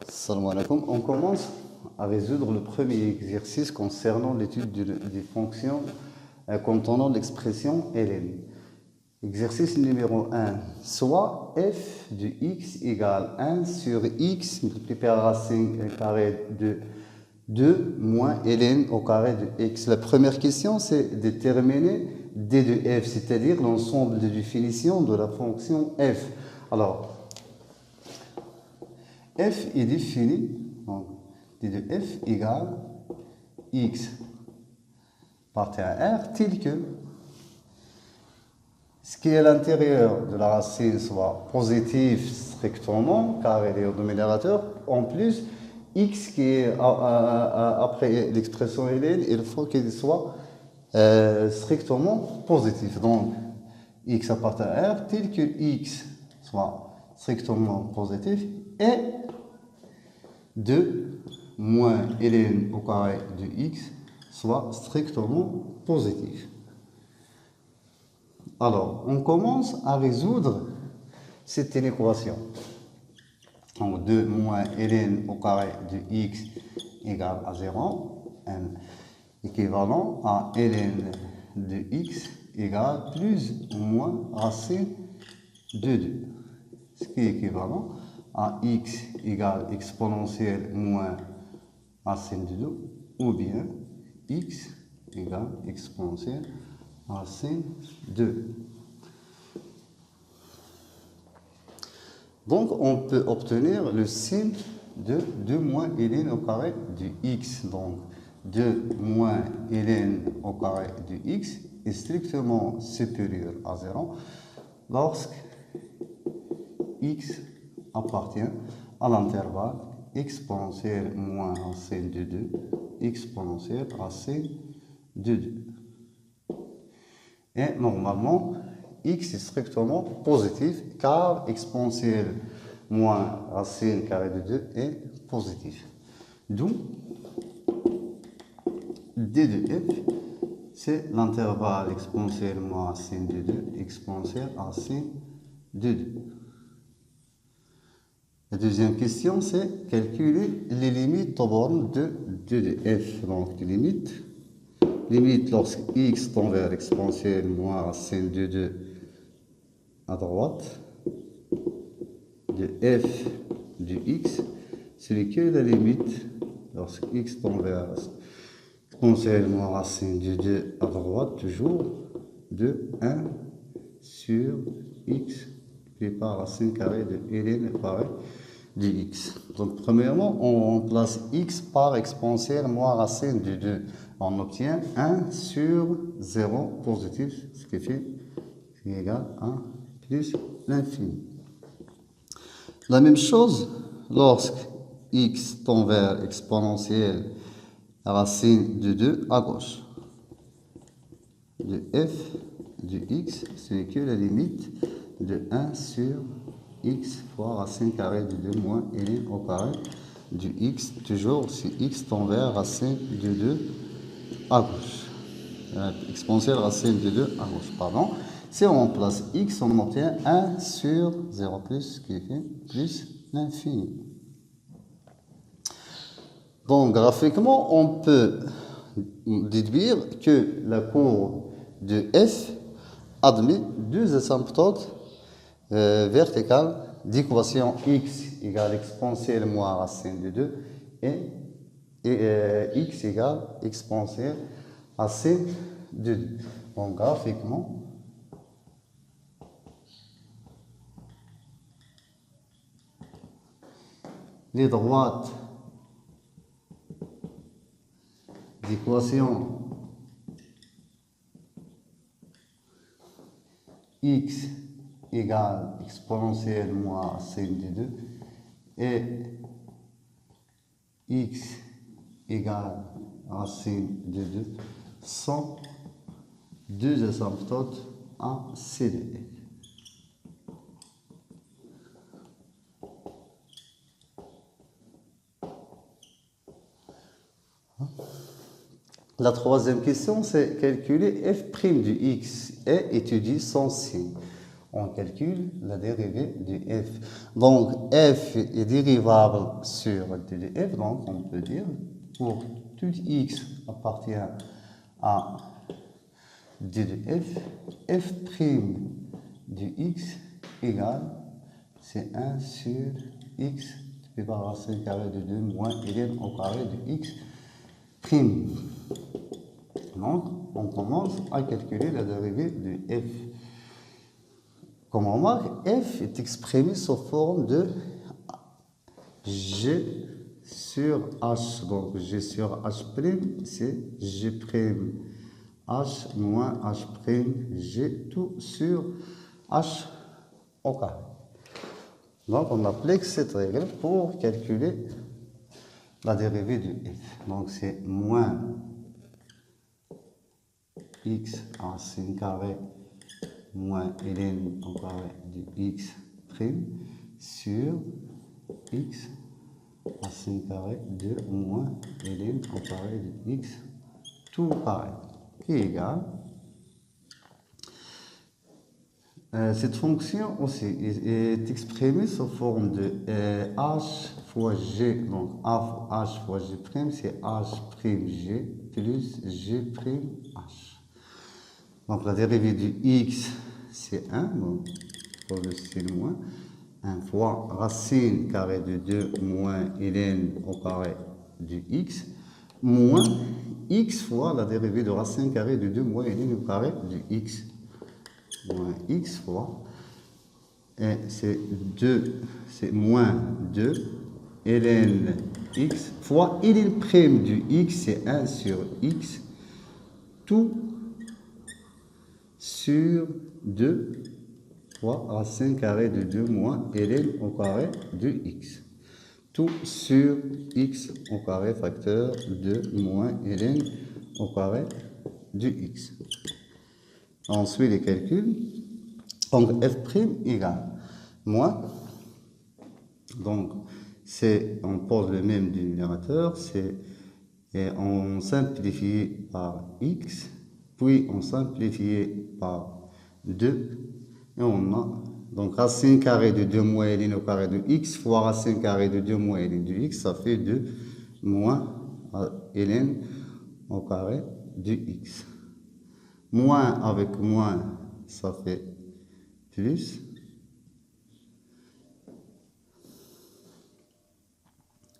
Salam alaikum. On commence à résoudre le premier exercice concernant l'étude des fonctions contenant l'expression ln. Exercice numéro 1. Soit f de x égale 1 sur x multiplié par racine carré de 2 moins ln au carré de x. La première question, c'est déterminer d de f, c'est-à-dire l'ensemble de définitions de la fonction f. Alors, f est défini, donc d de f égale x partie à r, tel que ce qui est à l'intérieur de la racine soit positif strictement, car il est au numérateur, en plus, x qui est après l'expression ln, il faut qu'il soit strictement positif. Donc, x appartient à r, tel que x soit strictement positif, et 2 moins ln au carré de x soit strictement positif. Alors, on commence à résoudre cette équation. Donc, 2 moins ln au carré de x égale à 0, équivalent à ln de x égale plus ou moins racine de 2. Ce qui est équivalent à x égale exponentielle moins racine de 2, ou bien x égale exponentielle racine de 2. Donc, on peut obtenir le signe de 2 moins ln au carré de x. Donc, 2 moins ln au carré de x est strictement supérieur à 0 lorsque x appartient à l'intervalle exponentielle moins racine de 2, exponentielle racine de 2. Et normalement, x est strictement positif car exponentielle moins racine carrée de 2 est positif. D'où d de f, c'est l'intervalle exponentielle moins racine de 2, exponentielle racine de 2. La deuxième question, c'est calculer les limites aux bornes de d de f. Donc, les limite lorsque x tend vers exponentielle moins racine de 2 à droite de f de x, c'est que la limite lorsque x tend vers exponentielle moins racine de 2 à droite, toujours de 1 sur x multiplié par racine carrée de ln carré de x. Donc, premièrement, on remplace x par exponentielle moins racine de 2. On obtient 1 sur 0 positif, ce qui fait qui est égal à 1 plus l'infini. La même chose lorsque x tend vers exponentielle racine de 2 à gauche. De f de x, c'est que la limite de 1 sur x fois racine carrée de 2 moins ln au carré de x, toujours si x tend vers racine de 2 à gauche. Exponentielle racine de 2 à gauche, pardon. Si on remplace x, on obtient 1 sur 0 plus, qui fait plus l'infini. Donc, graphiquement, on peut déduire que la courbe de f admet deux asymptotes verticales d'équation x égale exponentielle moins racine de 2 et x égale exponentielle racine de 2. Donc, graphiquement, les droites d'équation x égale exponentielle moins racine de 2 et x égale racine de 2 sont deux asymptotes A, C de f. La troisième question, c'est calculer f' de x et étudier son signe. on calcule la dérivée du f. Donc, f est dérivable sur d de f, donc on peut dire pour tout x appartient à d de f, f' du x égale, c'est 1 sur x divisé par racine carrée de 2 moins ln au carré de x prime. Donc, on commence à calculer la dérivée de f. Comme on remarque, f est exprimé sous forme de g sur h. Donc, g sur h', c'est g'. H moins h', g tout sur h au carré. Donc, on applique cette règle pour calculer la dérivée de f. Donc, c'est moins x racine carrée moins ln au carré de x' sur x racine carrée de moins ln au carré de x tout carré, qui est égal. Cette fonction aussi est exprimée sous forme de h fois g. Donc h fois g', c'est h'(g) plus g'(h). Donc la dérivée du x, c'est 1, donc pour le signe moins, 1 fois racine carrée de 2 moins ln au carré du x, moins x fois la dérivée de racine carrée de 2 moins ln au carré du x, moins x fois, et c'est moins 2 ln x fois ln' du x, c'est 1 sur x, tout sur 2 fois racine carrée de 2 moins ln au carré de x. Tout sur x au carré facteur de moins ln au carré de x. Ensuite, les calculs. Donc, f' égale moins. Donc, on pose le même numérateur, et on simplifie par x, puis on simplifie par 2, et on a donc racine carrée de 2 moins ln au carré de x fois racine carrée de 2 moins ln de x, ça fait 2 moins ln au carré de x. Moins avec moins, ça fait plus.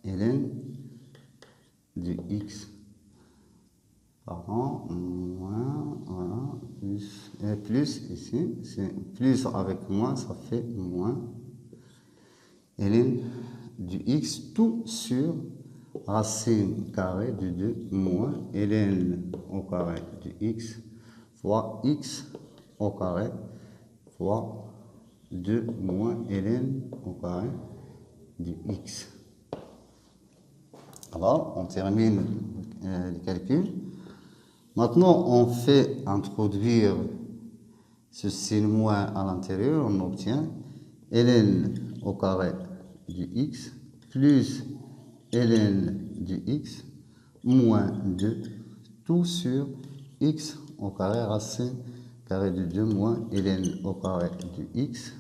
Ln de x. Pardon, moins, voilà, plus, et plus ici, c'est plus avec moins, ça fait moins. Ln du x tout sur racine carrée de 2 moins ln au carré de x fois x au carré fois 2 moins ln au carré de x. Alors, on termine les calculs. Maintenant, on fait introduire ce signe moins à l'intérieur, on obtient ln au carré du x plus ln du x moins 2, tout sur x au carré racine carré de 2 moins ln au carré du x,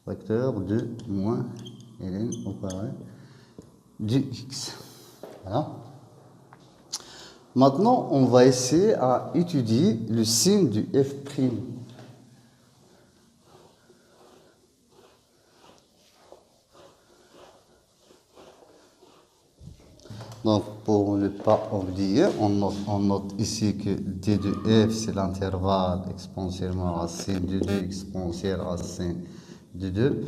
facteur de moins ln au carré du x. Voilà. Maintenant, on va essayer à étudier le signe du f'. Donc, pour ne pas oublier, on note ici que d de f, c'est l'intervalle exponentiellement racine de 2 exponentielle racine de 2.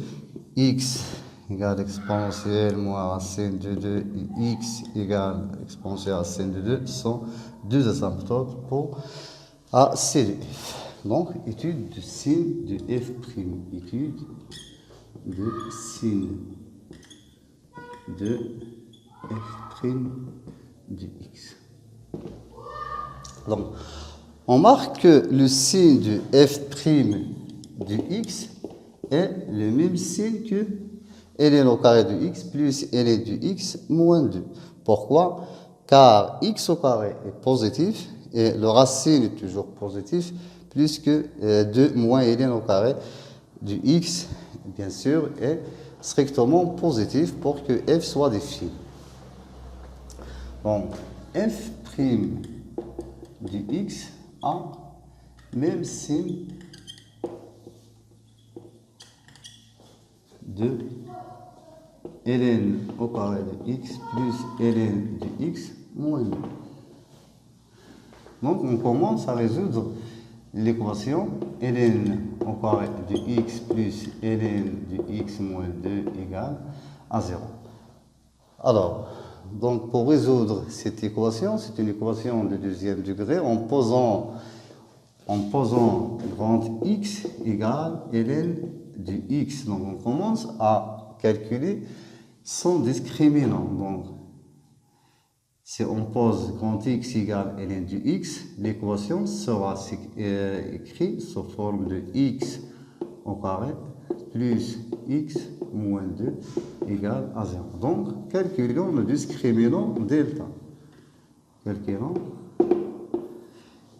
X égale exponentielle moins racine de 2 et x égale exponentielle racine de 2 sont deux asymptotes pour A, C de f. Donc, étude du signe de f'. Étude du signe de f' du x. Donc, on marque que le signe de f' du x est le même signe que ln au carré de x plus ln du x moins 2. Pourquoi? Car x au carré est positif et le racine est toujours positif, plus que 2 moins ln au carré du x, bien sûr, est strictement positif pour que f soit défini. Donc, f' du x a même signe de ln au carré de x plus ln de x moins 2. Donc, on commence à résoudre l'équation ln au carré de x plus ln de x moins 2 égale à 0. Alors, donc pour résoudre cette équation, c'est une équation de deuxième degré en posant grand X égale ln du x. Donc on commence à calculer son discriminant. Donc si on pose grand X égale ln du x, l'équation sera écrite sous forme de x au carré plus x moins 2 égale à 0. Donc, calculons le discriminant delta. Calculons.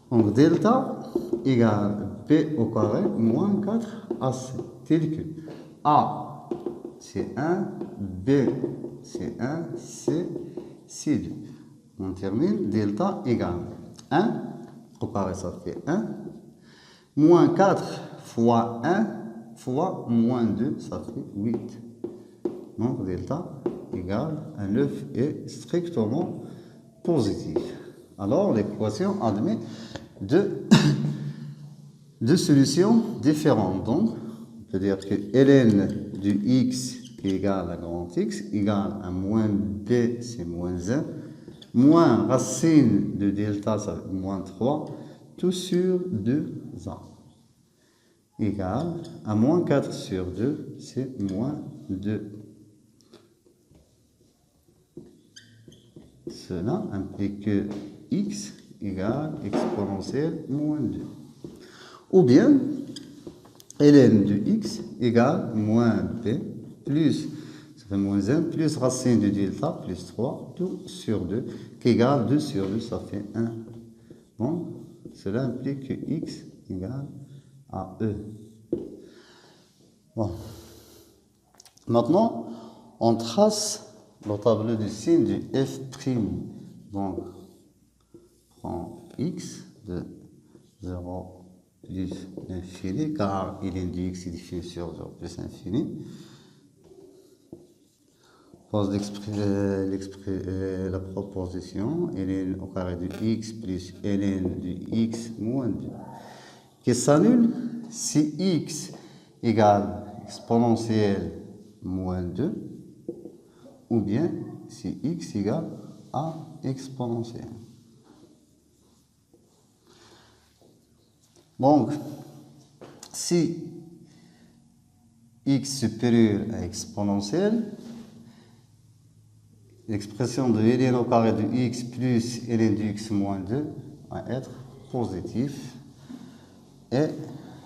Donc, delta égale b au carré moins 4ac, tel que a c'est 1, b c'est 1, c c'est 2. On termine, delta égale 1 au carré, ça fait 1, moins 4 fois 1 fois moins 2, ça fait 8. Donc, delta égale à 9 est strictement positif. Alors, l'équation admet deux solutions différentes. Donc, on peut dire que ln du x égale à grand X égale à moins b, c'est moins 1, moins racine de delta, ça fait moins 3, tout sur 2a. Égale à moins 4 sur 2, c'est moins 2. Cela implique que x égale exponentielle moins 2. Ou bien, ln de x égale moins b plus, ça fait moins 1, plus racine de delta plus 3, tout sur 2, qui égale 2 sur 2, ça fait 1. Bon, cela implique que x égale à e. Bon. Maintenant, on trace le tableau de signe du f'. Donc, on prend x de 0 plus l'infini, car il indique x est défini sur 0 plus l'infini. Pose la proposition ln au carré de x plus ln de x moins 2, qui s'annule si x égale exponentielle moins 2, ou bien si x égale à exponentielle. Donc, si x supérieur à exponentielle, l'expression de ln au carré de x plus ln de x moins 2 va être positif. Et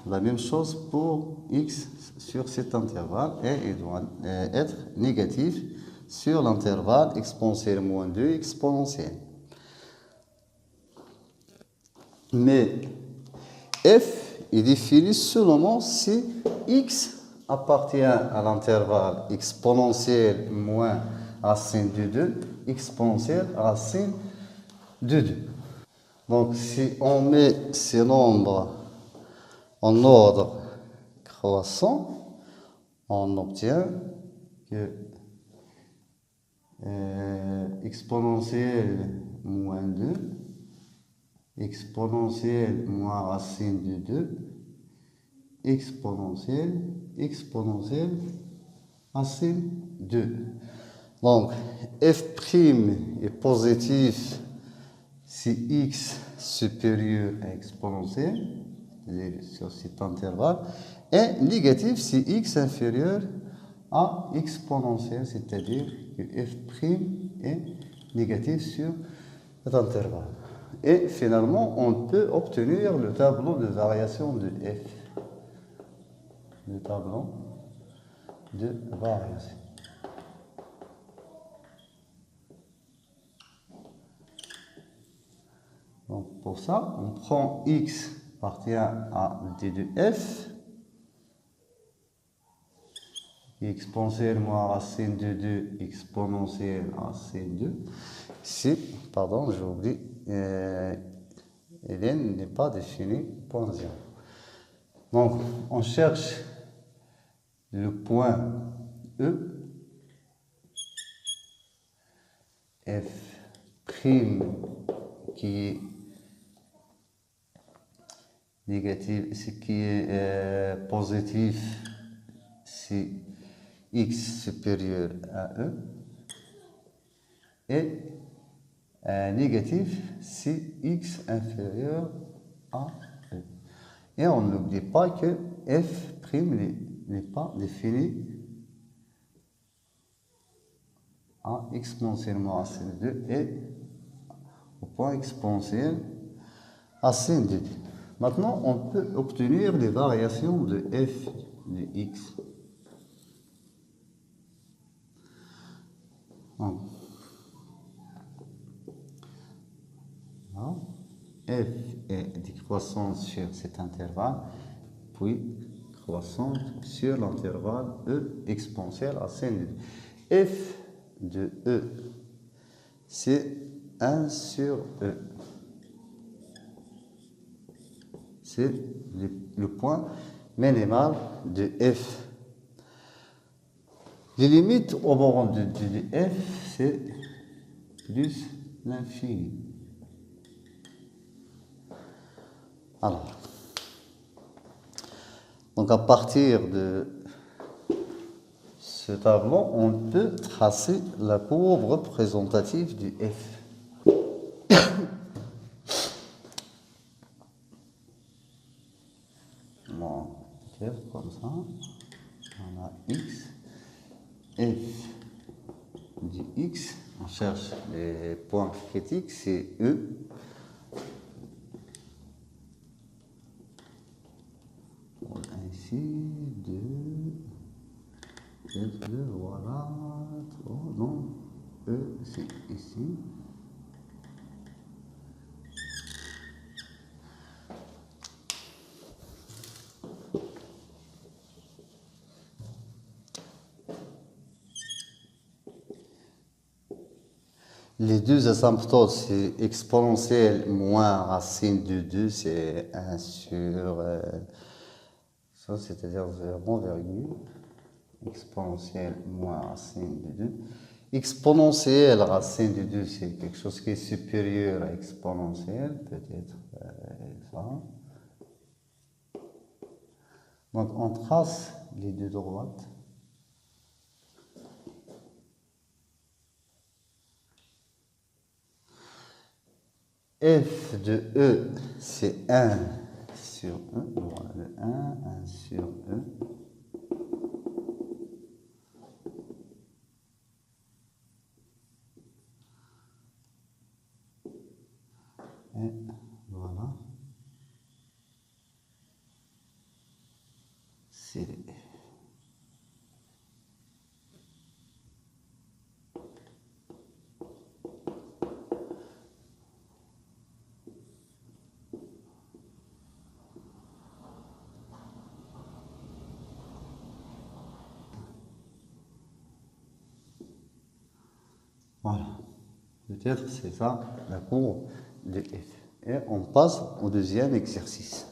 la même chose pour x sur cet intervalle, et il doit être négatif sur l'intervalle exponentielle moins 2 exponentielle. Mais f est défini seulement si x appartient à l'intervalle exponentielle moins racine de 2, exponentielle racine de 2. Donc si on met ces nombres en ordre croissant, on obtient que exponentielle moins 2, exponentielle moins racine de 2, exponentielle racine de 2. Donc, f' est positif si x supérieur à exponentielle, sur cet intervalle, et négatif si x inférieur à exponentielle, c'est-à-dire que f' est négatif sur cet intervalle. Et finalement, on peut obtenir le tableau de variation de f. Le tableau de variation. Donc pour ça, on prend x appartient à D de F, exponentielle moins racine de 2 exponentielle racine de 2. Ici, pardon, j'ai oublié, Hélène n'est pas définie point 0. Donc, on cherche le point E, F' qui est négatif, ce qui est positif, c'est x supérieur à E, et négatif, c'est x inférieur à E. Et on n'oublie pas que f' n'est pas défini à exponentiellement racine de 2 et au point exponentiel racine de 2. Maintenant, on peut obtenir les variations de f de x. Donc, f est décroissante sur cet intervalle, puis croissante sur l'intervalle E exponentielle racine de 2. F de E, c'est 1 sur E. C'est le point minimal de F. Les limites au bord de F, c'est plus l'infini. Alors, donc à partir de ce tableau, on peut tracer la courbe représentative du F. Bon, peut-être comme ça. On a x, f du x. On cherche les points critiques, c'est E. Ici, 2, 2, voilà. Oh non, E, c'est ici. Les deux asymptotes, c'est exponentielle moins racine de 2, c'est 1 sur... ça, c'est-à-dire 0, virgule. Exponentielle moins racine de 2. Exponentielle racine de 2, c'est quelque chose qui est supérieur à exponentielle, peut-être ça. Donc, on trace les deux droites. F de E, c'est 1 sur E. Voilà, le 1 sur E. Et voilà. C'est voilà. Peut-être c'est ça la courbe de F. Et on passe au deuxième exercice.